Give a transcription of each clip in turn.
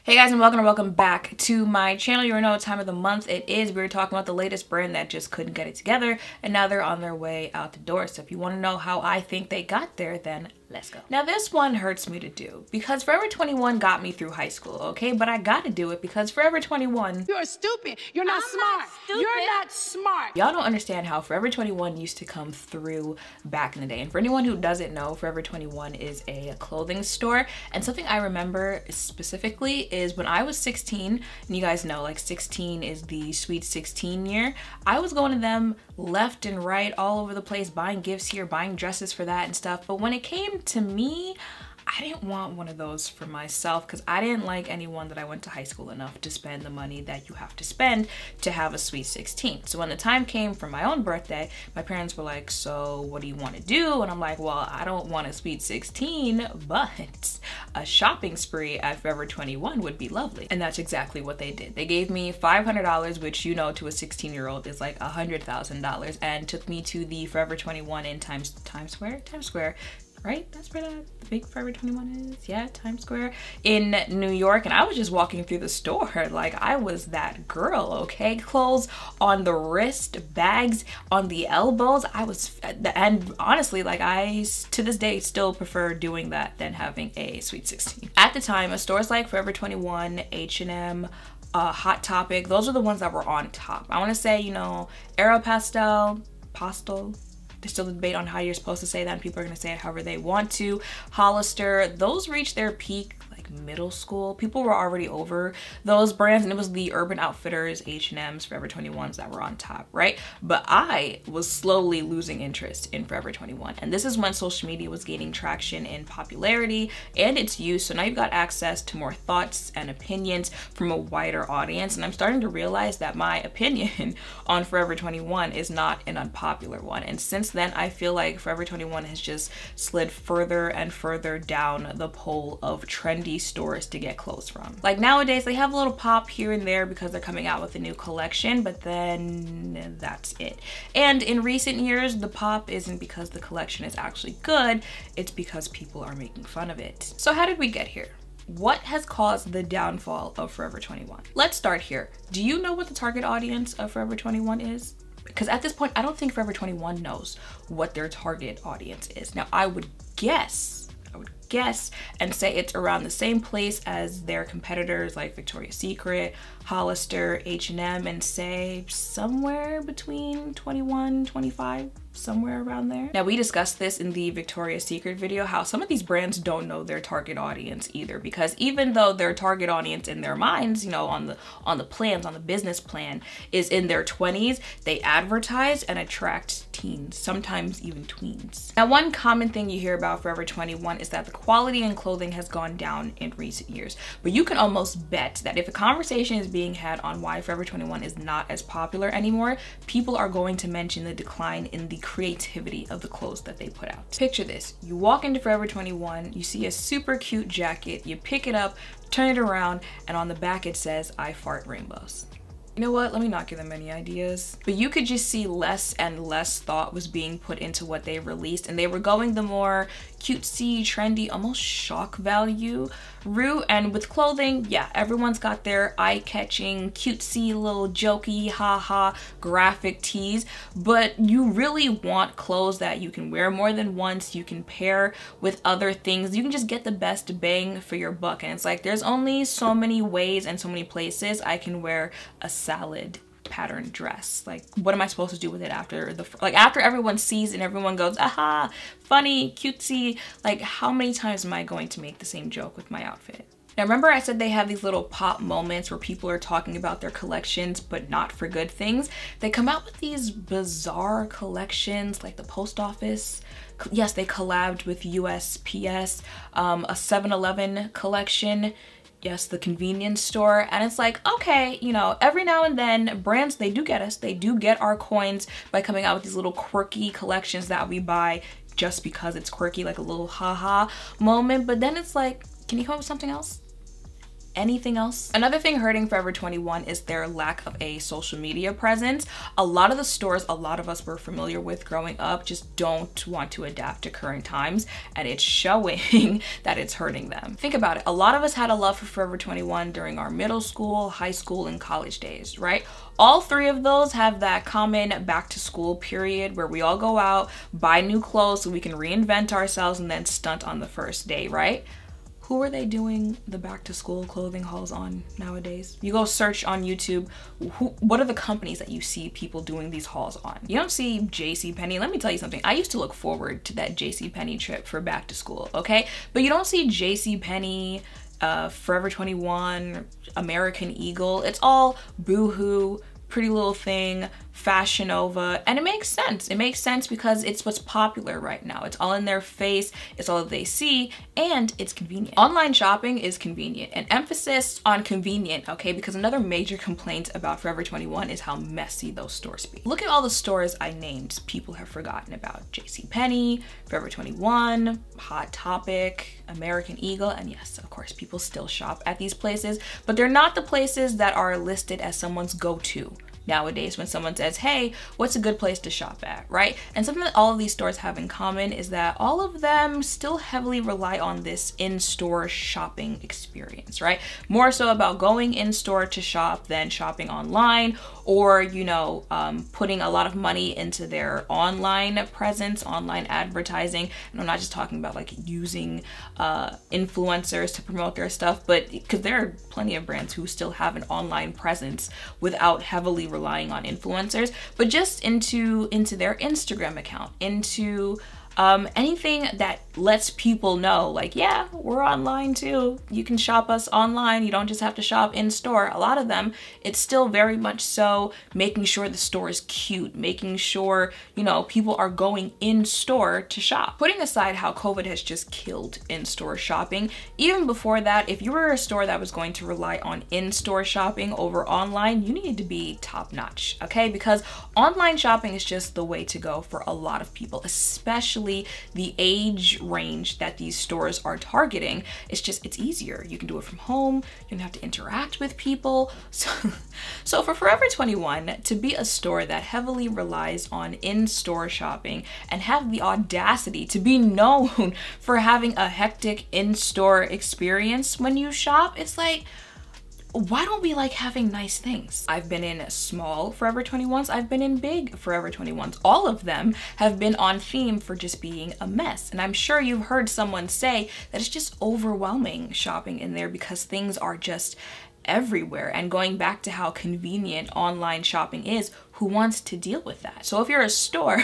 Hey guys, and welcome back to my channel. You already know what time of the month it is. We were talking about the latest brand that just couldn't get it together, and now they're on their way out the door. So if you want to know how I think they got there, then let's go. Now this one hurts me to do because Forever 21 got me through high school, okay? But I gotta do it because Forever 21... You're stupid. You're not smart. You're not smart. Y'all don't understand how Forever 21 used to come through back in the day. And for anyone who doesn't know, Forever 21 is a clothing store. And something I remember specifically is when I was 16, and you guys know like 16 is the sweet 16 year, I was going to them left and right all over the place, buying gifts here, buying dresses for that and stuff. But when it came to me, I didn't want one of those for myself because I didn't like anyone that I went to high school enough to spend the money that you have to spend to have a sweet 16. So when the time came for my own birthday, my parents were like, so what do you want to do? And I'm like, well, I don't want a sweet 16, but a shopping spree at Forever 21 would be lovely. And that's exactly what they did. They gave me $500, which you know to a 16-year-old is like $100,000, and took me to the Forever 21 in Times Square, right? That's where the big Forever 21 is. Yeah, Times Square in New York. And I was just walking through the store like I was that girl, okay? Clothes on the wrist, bags on the elbows. And honestly, like I, to this day, still prefer doing that than having a sweet 16. At the time, stores like Forever 21, H&M, Hot Topic, those are the ones that were on top. I want to say, you know, Aeropostale, there's still a debate on how you're supposed to say that, and people are going to say it however they want to. Hollister, those reached their peak like middle school. People were already over those brands, and it was the Urban Outfitters, H&M's, Forever 21s that were on top, right? But I was slowly losing interest in Forever 21, and this is when social media was gaining traction in popularity and its use. So now you've got access to more thoughts and opinions from a wider audience, and I'm starting to realize that my opinion on Forever 21 is not an unpopular one. And since then, I feel like Forever 21 has just slid further and further down the pole of trendy stores to get clothes from. Like nowadays, they have a little pop here and there because they're coming out with a new collection, but then that's it. And in recent years, the pop isn't because the collection is actually good, it's because people are making fun of it. So how did we get here? What has caused the downfall of Forever 21? Let's start here. Do you know what the target audience of Forever 21 is? Because at this point, I don't think Forever 21 knows what their target audience is. Now, I would guess and say it's around the same place as their competitors like Victoria's Secret, Hollister, H&M, and say somewhere between 21, 25, somewhere around there. Now, we discussed this in the Victoria's Secret video, how some of these brands don't know their target audience either, because even though their target audience in their minds, you know, on the business plan is in their 20s, they advertise and attract teens, sometimes even tweens. Now, one common thing you hear about Forever 21 is that the quality in clothing has gone down in recent years, but you can almost bet that if a conversation is being had on why Forever 21 is not as popular anymore, people are going to mention the decline in the creativity of the clothes that they put out. Picture this: you walk into Forever 21, you see a super cute jacket, you pick it up, turn it around, and on the back it says, "I fart rainbows." You know what? Let me not give them any ideas. But you could just see less and less thought was being put into what they released, and they were going the more cutesy, trendy, almost shock value route. And with clothing, yeah, everyone's got their eye-catching, cutesy, little jokey, haha, graphic tees, but you really want clothes that you can wear more than once, you can pair with other things, you can just get the best bang for your buck. And it's like, there's only so many ways and so many places I can wear a salad pattern dress. Like, what am I supposed to do with it after after everyone sees and everyone goes, aha, funny, cutesy? Like, how many times am I going to make the same joke with my outfit? Now, remember I said they have these little pop moments where people are talking about their collections, but not for good things? They come out with these bizarre collections, like the post office. Yes, they collabed with USPS, a 7-Eleven collection. Yes, the convenience store. And it's like, okay, you know, every now and then brands, they do get us, they do get our coins by coming out with these little quirky collections that we buy just because it's quirky, like a little haha moment. But then it's like, can you come up with something else? Anything else? Another thing hurting Forever 21 is their lack of a social media presence. A lot of the stores a lot of us were familiar with growing up just don't want to adapt to current times, and it's showing that it's hurting them. Think about it. A lot of us had a love for Forever 21 during our middle school, high school, and college days, right? All three of those have that common back to school period where we all go out, buy new clothes so we can reinvent ourselves and then stunt on the first day, right? Who are they doing the back to school clothing hauls on nowadays? You go search on YouTube, what are the companies that you see people doing these hauls on? You don't see JCPenney. Let me tell you something. I used to look forward to that JCPenney trip for back to school, okay? But you don't see JCPenney, Forever 21, American Eagle. It's all Boohoo, Pretty Little Thing, Fashion Nova, and it makes sense. It makes sense because it's what's popular right now. It's all in their face, it's all that they see, and it's convenient. Online shopping is convenient, and emphasis on convenient, okay? Because another major complaint about Forever 21 is how messy those stores be. Look at all the stores I named people have forgotten about. JCPenney, Forever 21, Hot Topic, American Eagle, and yes, of course, people still shop at these places, but they're not the places that are listed as someone's go-to nowadays when someone says, hey, what's a good place to shop at, right? And something that all of these stores have in common is that all of them still heavily rely on this in-store shopping experience, right? More so about going in-store to shop than shopping online, or, you know, putting a lot of money into their online presence, online advertising. And I'm not just talking about like using influencers to promote their stuff, but because there are plenty of brands who still have an online presence without heavily relying on influencers, but just into their Instagram account, into anything that lets people know, like, yeah, we're online too. You can shop us online. You don't just have to shop in store. A lot of them, it's still very much so making sure the store is cute, making sure, you know, people are going in store to shop. Putting aside how COVID has just killed in-store shopping, even before that, if you were a store that was going to rely on in-store shopping over online, you needed to be top-notch, okay? Because online shopping is just the way to go for a lot of people, especially the age range that these stores are targeting. It's easier. You can do it from home. You don't have to interact with people. So for Forever 21 to be a store that heavily relies on in-store shopping and have the audacity to be known for having a hectic in-store experience when you shop, it's like, why don't we like having nice things? I've been in small Forever 21s, I've been in big Forever 21s. All of them have been on theme for just being a mess. And I'm sure you've heard someone say that it's just overwhelming shopping in there because things are just everywhere. And going back to how convenient online shopping is, who wants to deal with that? So if you're a store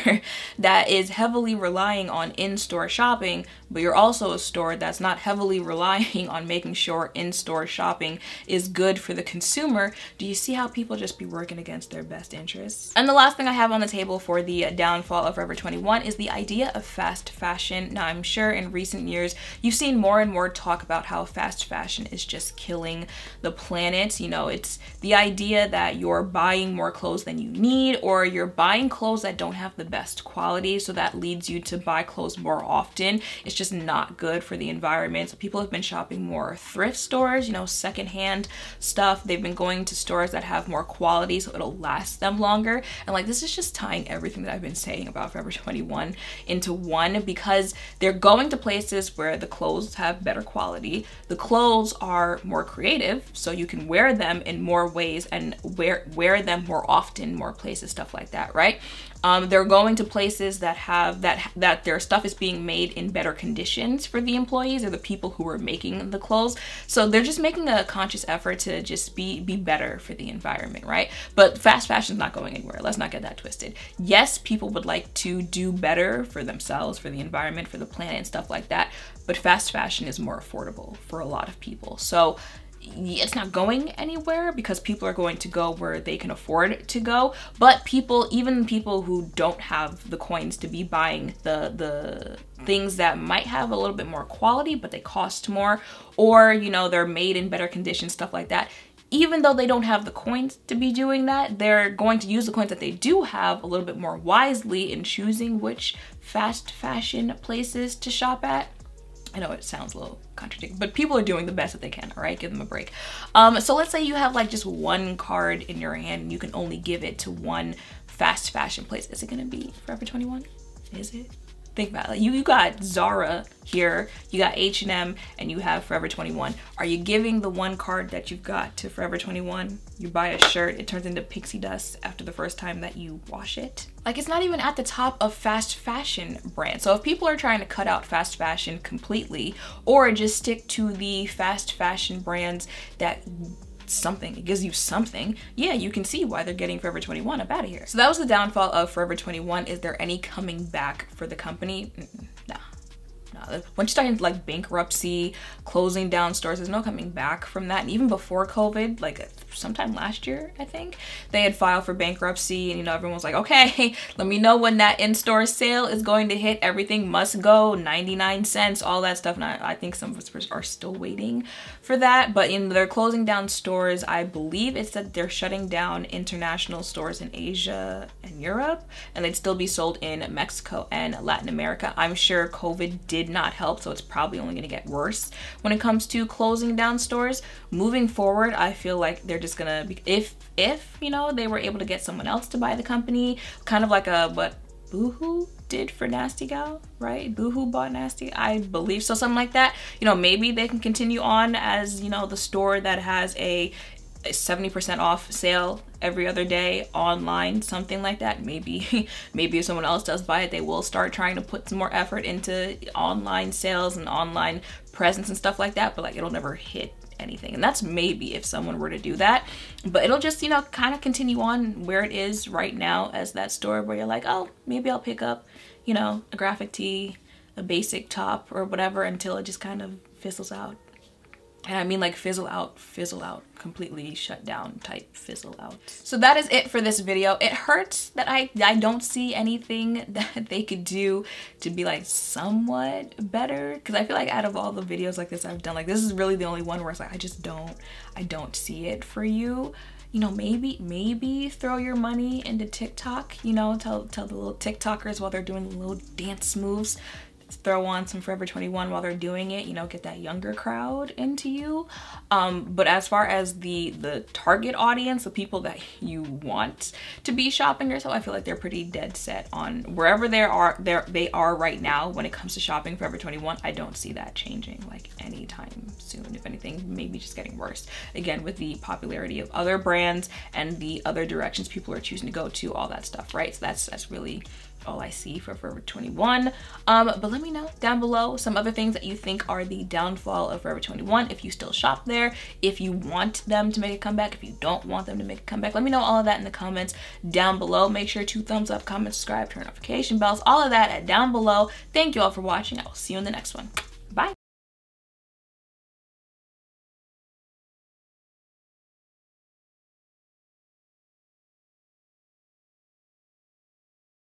that is heavily relying on in-store shopping, but you're also a store that's not heavily relying on making sure in-store shopping is good for the consumer, do you see how people just be working against their best interests? And the last thing I have on the table for the downfall of Forever 21 is the idea of fast fashion. Now, I'm sure in recent years, you've seen more and more talk about how fast fashion is just killing the planet. You know, it's the idea that you're buying more clothes than you need, or you're buying clothes that don't have the best quality, so that leads you to buy clothes more often. It's just not good for the environment. So people have been shopping more thrift stores, you know, secondhand stuff. They've been going to stores that have more quality so it'll last them longer. And like, this is just tying everything that I've been saying about Forever 21 into one, because they're going to places where the clothes have better quality. The clothes are more creative, so you can wear them in more ways and wear them more often, more places, stuff like that, right? They're going to places that have that their stuff is being made in better conditions for the employees or the people who are making the clothes. So they're just making a conscious effort to just be better for the environment, right? But fast fashion's not going anywhere. Let's not get that twisted. Yes, people would like to do better for themselves, for the environment, for the planet and stuff like that, but fast fashion is more affordable for a lot of people. So it's not going anywhere because people are going to go where they can afford to go. But people, even people who don't have the coins to be buying the things that might have a little bit more quality, but they cost more, or, you know, they're made in better conditions, stuff like that, even though they don't have the coins to be doing that, they're going to use the coins that they do have a little bit more wisely in choosing which fast fashion places to shop at. I know it sounds a little contradictory, but people are doing the best that they can, all right? Give them a break. So let's say you have like just one card in your hand and you can only give it to one fast fashion place. Is it gonna be Forever 21? Is it? Think about it. Like you got Zara here, you got H&M, and you have Forever 21. Are you giving the one card that you've got to Forever 21? You buy a shirt, it turns into pixie dust after the first time that you wash it. Like, it's not even at the top of fast fashion brands. So if people are trying to cut out fast fashion completely, or just stick to the fast fashion brands that it gives you something, yeah, you can see why they're getting Forever 21 up out of here. So that was the downfall of Forever 21. Is there any coming back for the company? Nah. Once you start into like bankruptcy, closing down stores, there's no coming back from that. And even before COVID, like sometime last year, I think, they had filed for bankruptcy, and you know, everyone was like, okay, let me know when that in-store sale is going to hit. Everything must go 99 cents, all that stuff. And I think some of us are still waiting for that. But they're closing down stores. I believe it's that they're shutting down international stores in Asia and Europe, and they'd still be sold in Mexico and Latin America. I'm sure COVID did not help, so it's probably only going to get worse when it comes to closing down stores. Moving forward, I feel like they're just gonna be, if you know, they were able to get someone else to buy the company, kind of like what Boohoo did for Nasty Gal, right? Boohoo bought Nasty, I believe so, something like that. You know, maybe they can continue on as, you know, the store that has a 70% off sale every other day online, something like that. Maybe if someone else does buy it, they will start trying to put some more effort into online sales and online presence and stuff like that, but like it'll never hit anything. And that's maybe if someone were to do that, but it'll just, you know, kind of continue on where it is right now as that store where you're like, oh, maybe I'll pick up, you know, a graphic tee, a basic top or whatever, until it just kind of fizzles out. And I mean like fizzle out, completely shut down type fizzle out. So that is it for this video. It hurts that I don't see anything that they could do to be like somewhat better, because I feel like out of all the videos like this I've done, like this is really the only one where it's like I don't see it for you. You know, maybe throw your money into TikTok, you know, tell the little TikTokers while they're doing the little dance moves, throw on some Forever 21 while they're doing it, you know, get that younger crowd into you. But as far as the target audience, the people that you want to be shopping yourself, I feel like they're pretty dead set on wherever they are right now when it comes to shopping Forever 21. I don't see that changing like anytime soon. If anything, maybe just getting worse. Again, with the popularity of other brands and the other directions people are choosing to go to, all that stuff, right? So that's really all I see for Forever 21. But let me know down below some other things that you think are the downfall of Forever 21, if you still shop there, if you want them to make a comeback, if you don't want them to make a comeback. Let me know all of that in the comments down below. Make sure to thumbs up, comment, subscribe, turn notification bells, all of that down below. Thank you all for watching. I will see you in the next one.